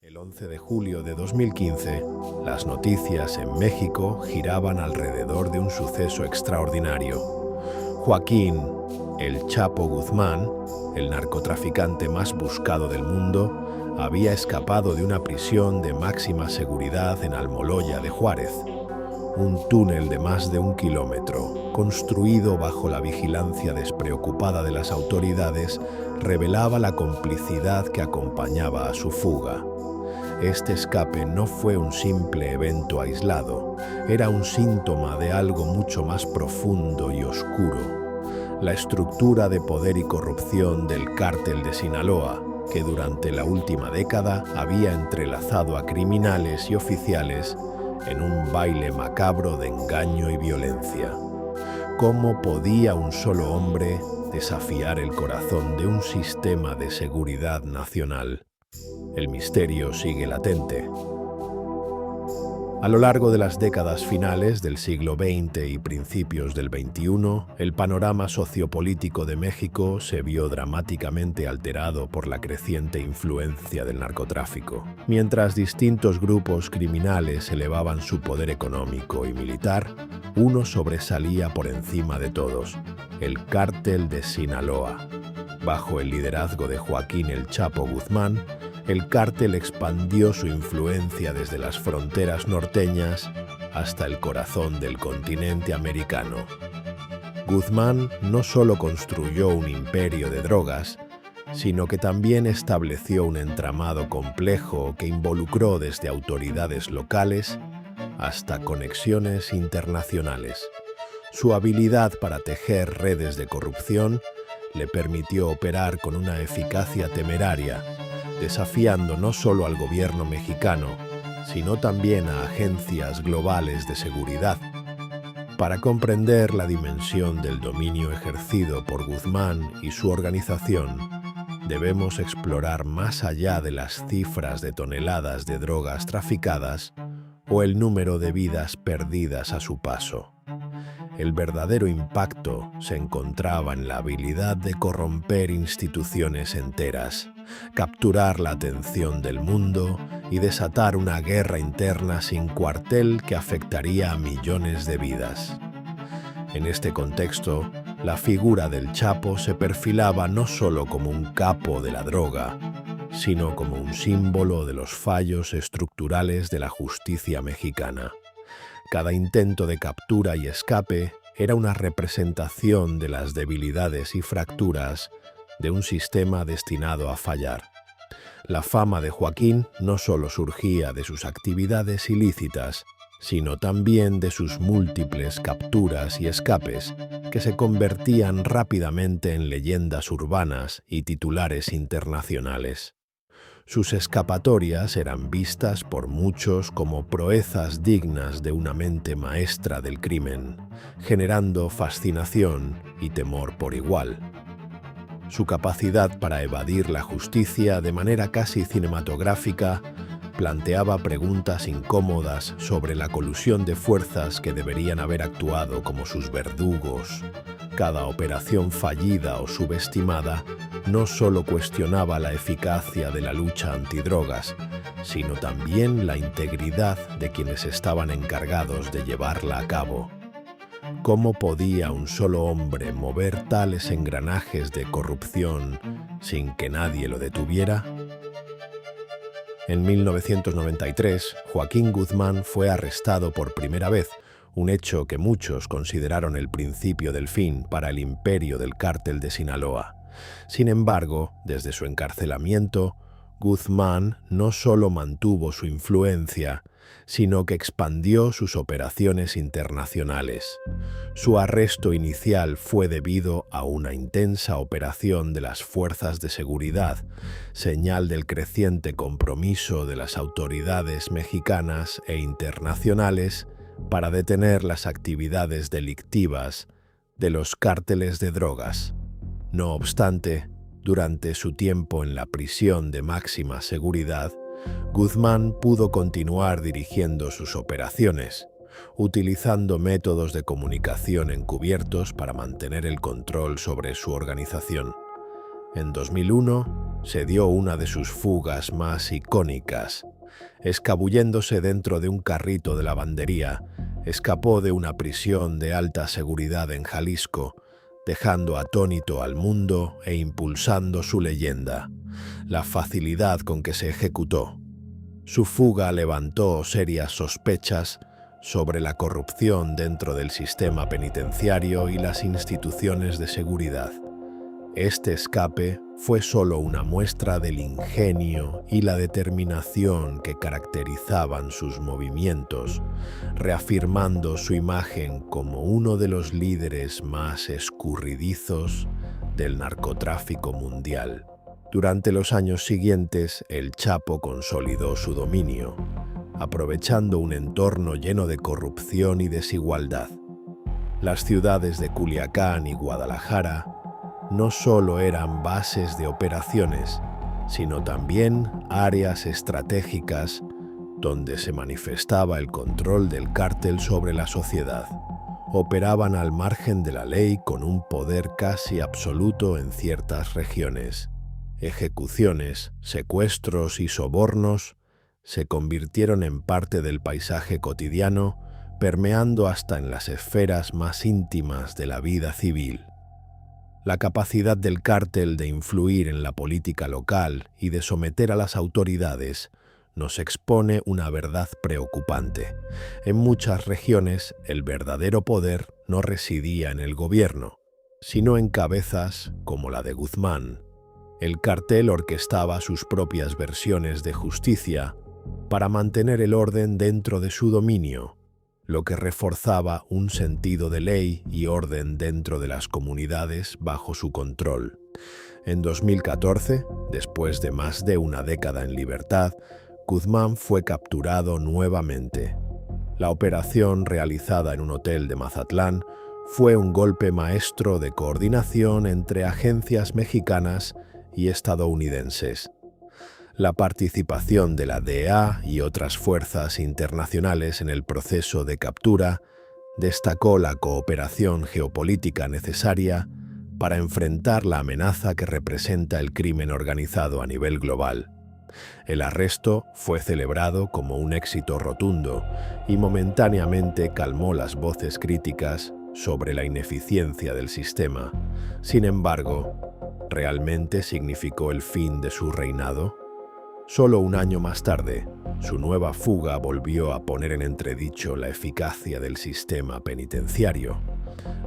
El 11 de julio de 2015, las noticias en México giraban alrededor de un suceso extraordinario. Joaquín El Chapo Guzmán, el narcotraficante más buscado del mundo, había escapado de una prisión de máxima seguridad en Almoloya de Juárez. Un túnel de más de 1 kilómetro, construido bajo la vigilancia despreocupada de las autoridades, revelaba la complicidad que acompañaba a su fuga. Este escape no fue un simple evento aislado, era un síntoma de algo mucho más profundo y oscuro. La estructura de poder y corrupción del Cártel de Sinaloa, que durante la última década había entrelazado a criminales y oficiales en un baile macabro de engaño y violencia. ¿Cómo podía un solo hombre desafiar el corazón de un sistema de seguridad nacional? El misterio sigue latente. A lo largo de las décadas finales del siglo XX y principios del XXI, el panorama sociopolítico de México se vio dramáticamente alterado por la creciente influencia del narcotráfico. Mientras distintos grupos criminales elevaban su poder económico y militar, uno sobresalía por encima de todos: el Cártel de Sinaloa. Bajo el liderazgo de Joaquín El Chapo Guzmán, el cártel expandió su influencia desde las fronteras norteñas hasta el corazón del continente americano. Guzmán no solo construyó un imperio de drogas, sino que también estableció un entramado complejo que involucró desde autoridades locales hasta conexiones internacionales. Su habilidad para tejer redes de corrupción le permitió operar con una eficacia temeraria, desafiando no solo al gobierno mexicano, sino también a agencias globales de seguridad. Para comprender la dimensión del dominio ejercido por Guzmán y su organización, debemos explorar más allá de las cifras de toneladas de drogas traficadas o el número de vidas perdidas a su paso. El verdadero impacto se encontraba en la habilidad de corromper instituciones enteras, capturar la atención del mundo y desatar una guerra interna sin cuartel que afectaría a millones de vidas. En este contexto, la figura del Chapo se perfilaba no solo como un capo de la droga, sino como un símbolo de los fallos estructurales de la justicia mexicana. Cada intento de captura y escape era una representación de las debilidades y fracturas de un sistema destinado a fallar. La fama de Joaquín no solo surgía de sus actividades ilícitas, sino también de sus múltiples capturas y escapes, que se convertían rápidamente en leyendas urbanas y titulares internacionales. Sus escapatorias eran vistas por muchos como proezas dignas de una mente maestra del crimen, generando fascinación y temor por igual. Su capacidad para evadir la justicia de manera casi cinematográfica planteaba preguntas incómodas sobre la colusión de fuerzas que deberían haber actuado como sus verdugos. Cada operación fallida o subestimada no solo cuestionaba la eficacia de la lucha antidrogas, sino también la integridad de quienes estaban encargados de llevarla a cabo. ¿Cómo podía un solo hombre mover tales engranajes de corrupción sin que nadie lo detuviera? En 1993, Joaquín Guzmán fue arrestado por primera vez, un hecho que muchos consideraron el principio del fin para el imperio del Cártel de Sinaloa. Sin embargo, desde su encarcelamiento, Guzmán no solo mantuvo su influencia, sino que expandió sus operaciones internacionales. Su arresto inicial fue debido a una intensa operación de las fuerzas de seguridad, señal del creciente compromiso de las autoridades mexicanas e internacionales para detener las actividades delictivas de los cárteles de drogas. No obstante, durante su tiempo en la prisión de máxima seguridad, Guzmán pudo continuar dirigiendo sus operaciones, utilizando métodos de comunicación encubiertos para mantener el control sobre su organización. En 2001 se dio una de sus fugas más icónicas. Escabulléndose dentro de un carrito de lavandería, escapó de una prisión de alta seguridad en Jalisco, dejando atónito al mundo e impulsando su leyenda, la facilidad con que se ejecutó. Su fuga levantó serias sospechas sobre la corrupción dentro del sistema penitenciario y las instituciones de seguridad. Este escape fue solo una muestra del ingenio y la determinación que caracterizaban sus movimientos, reafirmando su imagen como uno de los líderes más escurridizos del narcotráfico mundial. Durante los años siguientes, el Chapo consolidó su dominio, aprovechando un entorno lleno de corrupción y desigualdad. Las ciudades de Culiacán y Guadalajara no solo eran bases de operaciones, sino también áreas estratégicas donde se manifestaba el control del cártel sobre la sociedad. Operaban al margen de la ley con un poder casi absoluto en ciertas regiones. Ejecuciones, secuestros y sobornos se convirtieron en parte del paisaje cotidiano, permeando hasta en las esferas más íntimas de la vida civil. La capacidad del cártel de influir en la política local y de someter a las autoridades nos expone una verdad preocupante. En muchas regiones, el verdadero poder no residía en el gobierno, sino en cabezas como la de Guzmán. El cartel orquestaba sus propias versiones de justicia para mantener el orden dentro de su dominio, lo que reforzaba un sentido de ley y orden dentro de las comunidades bajo su control. En 2014, después de más de una década en libertad, Guzmán fue capturado nuevamente. La operación, realizada en un hotel de Mazatlán, fue un golpe maestro de coordinación entre agencias mexicanas y estadounidenses. La participación de la DEA y otras fuerzas internacionales en el proceso de captura destacó la cooperación geopolítica necesaria para enfrentar la amenaza que representa el crimen organizado a nivel global. El arresto fue celebrado como un éxito rotundo y momentáneamente calmó las voces críticas sobre la ineficiencia del sistema. Sin embargo, ¿realmente significó el fin de su reinado? Solo un año más tarde, su nueva fuga volvió a poner en entredicho la eficacia del sistema penitenciario.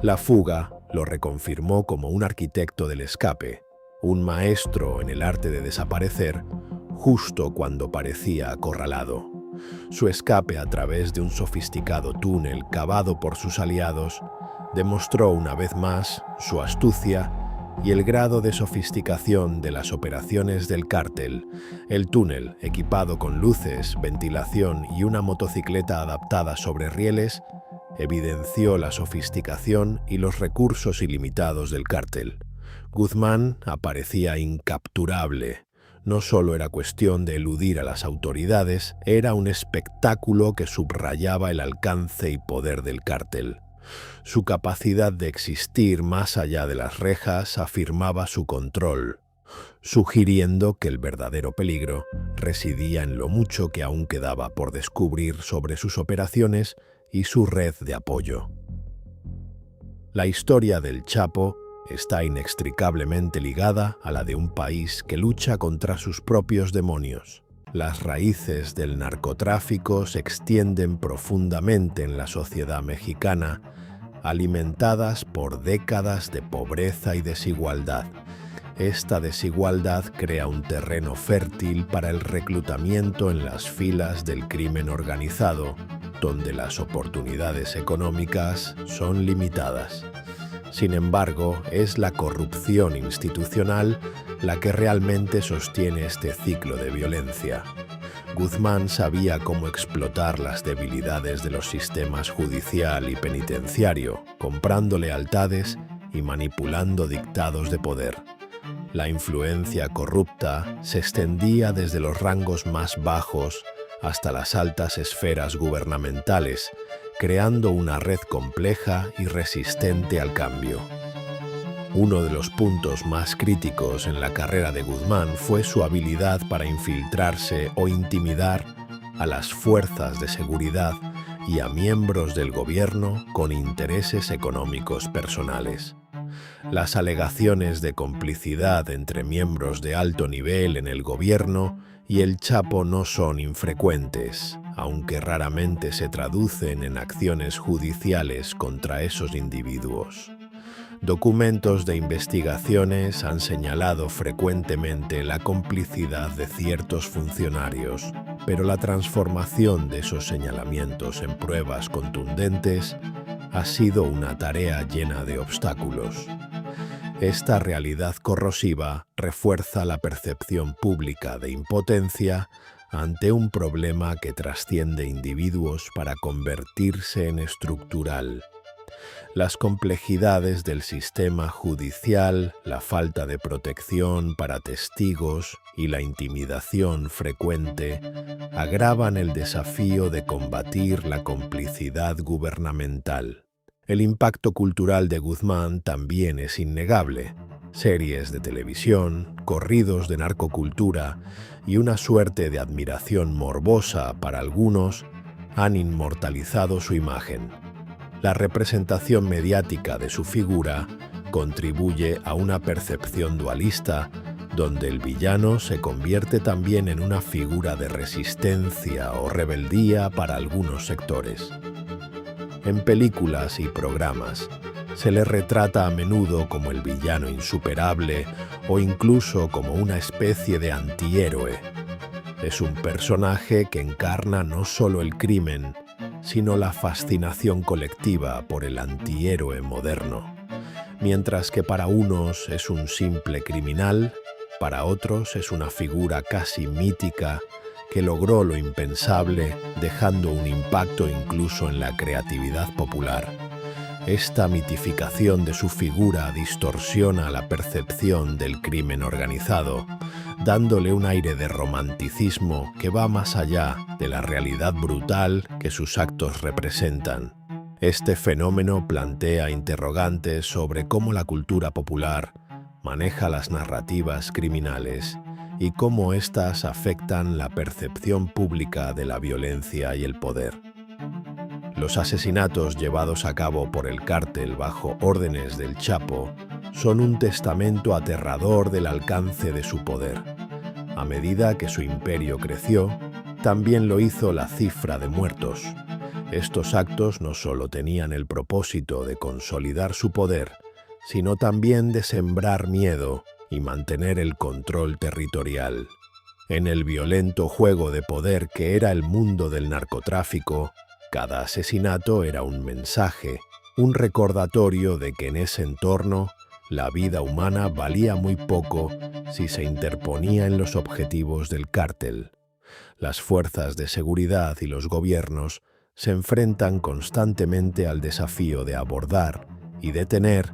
La fuga lo reconfirmó como un arquitecto del escape, un maestro en el arte de desaparecer, justo cuando parecía acorralado. Su escape a través de un sofisticado túnel cavado por sus aliados demostró una vez más su astucia y el grado de sofisticación de las operaciones del cártel. El túnel, equipado con luces, ventilación y una motocicleta adaptada sobre rieles, evidenció la sofisticación y los recursos ilimitados del cártel. Guzmán aparecía incapturable. No solo era cuestión de eludir a las autoridades, era un espectáculo que subrayaba el alcance y poder del cártel. Su capacidad de existir más allá de las rejas afirmaba su control, sugiriendo que el verdadero peligro residía en lo mucho que aún quedaba por descubrir sobre sus operaciones y su red de apoyo. La historia del Chapo está inextricablemente ligada a la de un país que lucha contra sus propios demonios. Las raíces del narcotráfico se extienden profundamente en la sociedad mexicana, alimentadas por décadas de pobreza y desigualdad. Esta desigualdad crea un terreno fértil para el reclutamiento en las filas del crimen organizado, donde las oportunidades económicas son limitadas. Sin embargo, es la corrupción institucional la que realmente sostiene este ciclo de violencia. Guzmán sabía cómo explotar las debilidades de los sistemas judicial y penitenciario, comprando lealtades y manipulando dictados de poder. La influencia corrupta se extendía desde los rangos más bajos hasta las altas esferas gubernamentales, creando una red compleja y resistente al cambio. Uno de los puntos más críticos en la carrera de Guzmán fue su habilidad para infiltrarse o intimidar a las fuerzas de seguridad y a miembros del gobierno con intereses económicos personales. Las alegaciones de complicidad entre miembros de alto nivel en el gobierno y el Chapo no son infrecuentes, aunque raramente se traducen en acciones judiciales contra esos individuos. Documentos de investigaciones han señalado frecuentemente la complicidad de ciertos funcionarios, pero la transformación de esos señalamientos en pruebas contundentes ha sido una tarea llena de obstáculos. Esta realidad corrosiva refuerza la percepción pública de impotencia ante un problema que trasciende individuos para convertirse en estructural. Las complejidades del sistema judicial, la falta de protección para testigos y la intimidación frecuente agravan el desafío de combatir la complicidad gubernamental. El impacto cultural de Guzmán también es innegable. Series de televisión, corridos de narcocultura y una suerte de admiración morbosa para algunos han inmortalizado su imagen. La representación mediática de su figura contribuye a una percepción dualista, donde el villano se convierte también en una figura de resistencia o rebeldía para algunos sectores. En películas y programas, se le retrata a menudo como el villano insuperable o incluso como una especie de antihéroe. Es un personaje que encarna no solo el crimen, sino la fascinación colectiva por el antihéroe moderno. Mientras que para unos es un simple criminal, para otros es una figura casi mítica que logró lo impensable, dejando un impacto incluso en la creatividad popular. Esta mitificación de su figura distorsiona la percepción del crimen organizado, dándole un aire de romanticismo que va más allá de la realidad brutal que sus actos representan. Este fenómeno plantea interrogantes sobre cómo la cultura popular maneja las narrativas criminales y cómo éstas afectan la percepción pública de la violencia y el poder. Los asesinatos llevados a cabo por el cártel bajo órdenes del Chapo son un testamento aterrador del alcance de su poder. A medida que su imperio creció, también lo hizo la cifra de muertos. Estos actos no solo tenían el propósito de consolidar su poder, sino también de sembrar miedo y mantener el control territorial. En el violento juego de poder que era el mundo del narcotráfico, cada asesinato era un mensaje, un recordatorio de que en ese entorno la vida humana valía muy poco si se interponía en los objetivos del cártel. Las fuerzas de seguridad y los gobiernos se enfrentan constantemente al desafío de abordar y detener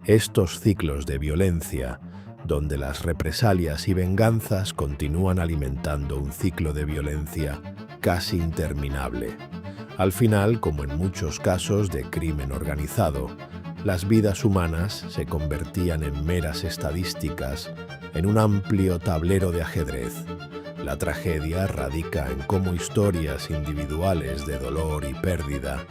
estos ciclos de violencia, donde las represalias y venganzas continúan alimentando un ciclo de violencia casi interminable. Al final, como en muchos casos de crimen organizado, las vidas humanas se convertían en meras estadísticas en un amplio tablero de ajedrez. La tragedia radica en cómo historias individuales de dolor y pérdida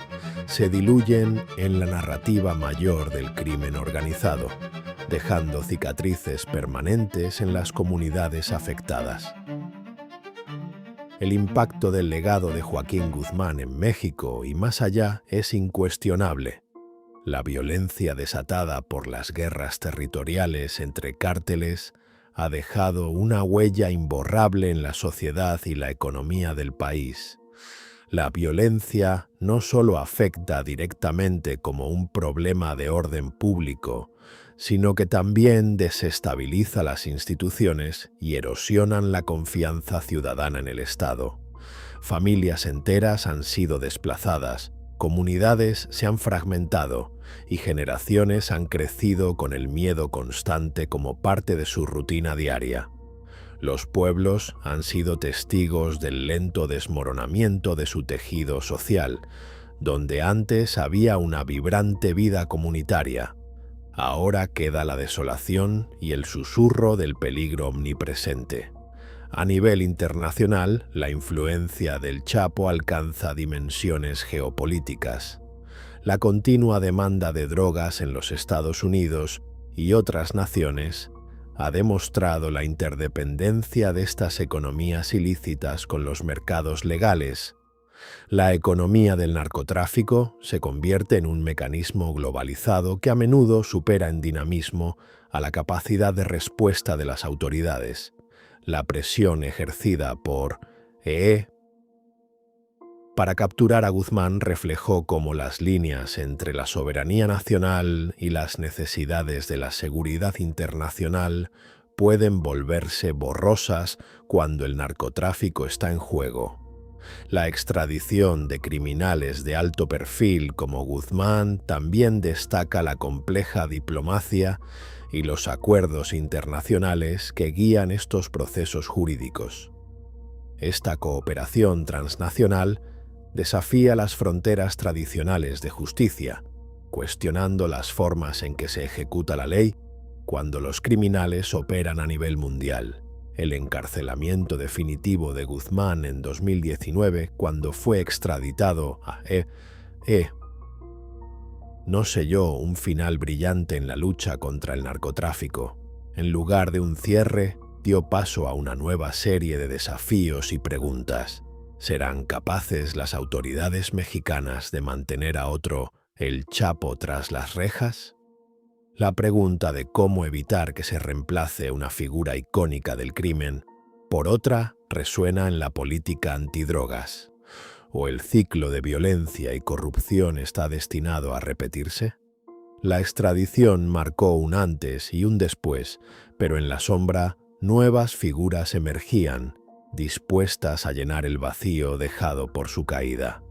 se diluyen en la narrativa mayor del crimen organizado, dejando cicatrices permanentes en las comunidades afectadas. El impacto del legado de Joaquín Guzmán en México y más allá es incuestionable. La violencia desatada por las guerras territoriales entre cárteles ha dejado una huella imborrable en la sociedad y la economía del país. La violencia no solo afecta directamente como un problema de orden público, sino que también desestabiliza las instituciones y erosionan la confianza ciudadana en el Estado. Familias enteras han sido desplazadas, comunidades se han fragmentado y generaciones han crecido con el miedo constante como parte de su rutina diaria. Los pueblos han sido testigos del lento desmoronamiento de su tejido social, donde antes había una vibrante vida comunitaria. Ahora queda la desolación y el susurro del peligro omnipresente. A nivel internacional, la influencia del Chapo alcanza dimensiones geopolíticas. La continua demanda de drogas en los Estados Unidos y otras naciones ha demostrado la interdependencia de estas economías ilícitas con los mercados legales. La economía del narcotráfico se convierte en un mecanismo globalizado que a menudo supera en dinamismo a la capacidad de respuesta de las autoridades. La presión ejercida por EE para capturar a Guzmán reflejó cómo las líneas entre la soberanía nacional y las necesidades de la seguridad internacional pueden volverse borrosas cuando el narcotráfico está en juego. La extradición de criminales de alto perfil como Guzmán también destaca la compleja diplomacia y los acuerdos internacionales que guían estos procesos jurídicos. Esta cooperación transnacional desafía las fronteras tradicionales de justicia, cuestionando las formas en que se ejecuta la ley cuando los criminales operan a nivel mundial. El encarcelamiento definitivo de Guzmán en 2019, cuando fue extraditado a no selló un final brillante en la lucha contra el narcotráfico. En lugar de un cierre, dio paso a una nueva serie de desafíos y preguntas. ¿Serán capaces las autoridades mexicanas de mantener a otro, el Chapo, tras las rejas? La pregunta de cómo evitar que se reemplace una figura icónica del crimen por otra resuena en la política antidrogas. ¿O el ciclo de violencia y corrupción está destinado a repetirse? La extradición marcó un antes y un después, pero en la sombra nuevas figuras emergían, dispuestas a llenar el vacío dejado por su caída.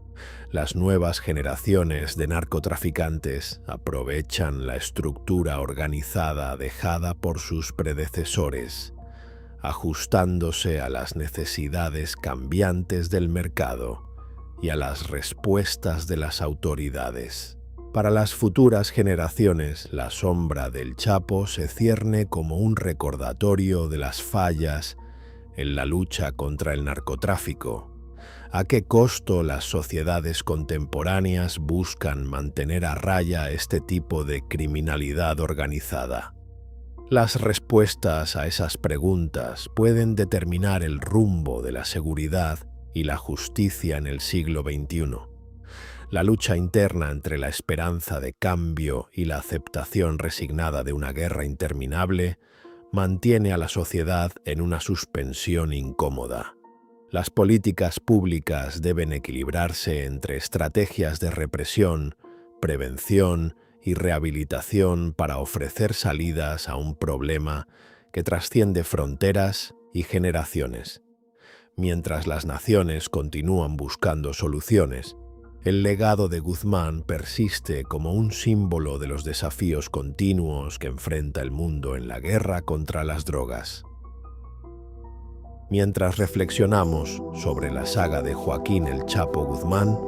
Las nuevas generaciones de narcotraficantes aprovechan la estructura organizada dejada por sus predecesores, ajustándose a las necesidades cambiantes del mercado y a las respuestas de las autoridades. Para las futuras generaciones, la sombra del Chapo se cierne como un recordatorio de las fallas en la lucha contra el narcotráfico. ¿A qué costo las sociedades contemporáneas buscan mantener a raya este tipo de criminalidad organizada? Las respuestas a esas preguntas pueden determinar el rumbo de la seguridad y la justicia en el siglo XXI. La lucha interna entre la esperanza de cambio y la aceptación resignada de una guerra interminable mantiene a la sociedad en una suspensión incómoda. Las políticas públicas deben equilibrarse entre estrategias de represión, prevención y rehabilitación para ofrecer salidas a un problema que trasciende fronteras y generaciones. Mientras las naciones continúan buscando soluciones, el legado de Guzmán persiste como un símbolo de los desafíos continuos que enfrenta el mundo en la guerra contra las drogas. Mientras reflexionamos sobre la saga de Joaquín El Chapo Guzmán,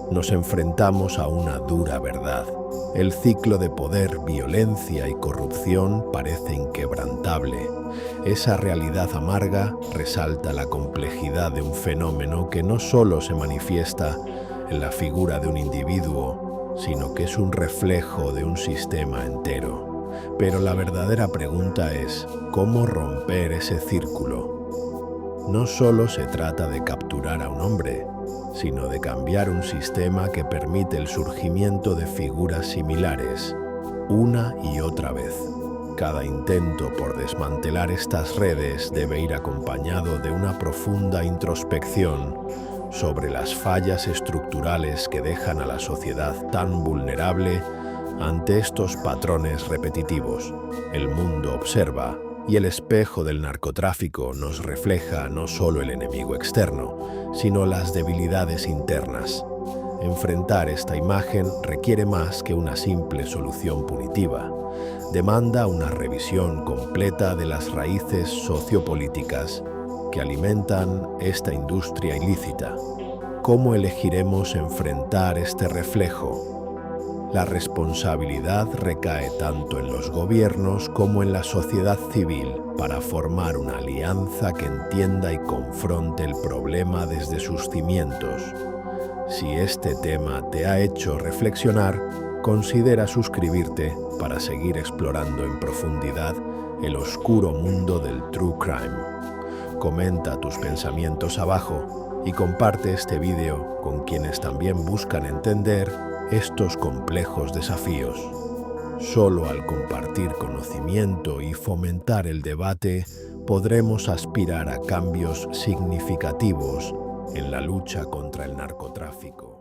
nos enfrentamos a una dura verdad. El ciclo de poder, violencia y corrupción parece inquebrantable. Esa realidad amarga resalta la complejidad de un fenómeno que no solo se manifiesta en la figura de un individuo, sino que es un reflejo de un sistema entero. Pero la verdadera pregunta es, ¿cómo romper ese círculo? No solo se trata de capturar a un hombre, sino de cambiar un sistema que permite el surgimiento de figuras similares, una y otra vez. Cada intento por desmantelar estas redes debe ir acompañado de una profunda introspección sobre las fallas estructurales que dejan a la sociedad tan vulnerable ante estos patrones repetitivos. El mundo observa, y el espejo del narcotráfico nos refleja no solo el enemigo externo, sino las debilidades internas. Enfrentar esta imagen requiere más que una simple solución punitiva. Demanda una revisión completa de las raíces sociopolíticas que alimentan esta industria ilícita. ¿Cómo elegiremos enfrentar este reflejo? La responsabilidad recae tanto en los gobiernos como en la sociedad civil para formar una alianza que entienda y confronte el problema desde sus cimientos. Si este tema te ha hecho reflexionar, considera suscribirte para seguir explorando en profundidad el oscuro mundo del true crime. Comenta tus pensamientos abajo y comparte este video con quienes también buscan entender estos complejos desafíos. Solo al compartir conocimiento y fomentar el debate podremos aspirar a cambios significativos en la lucha contra el narcotráfico.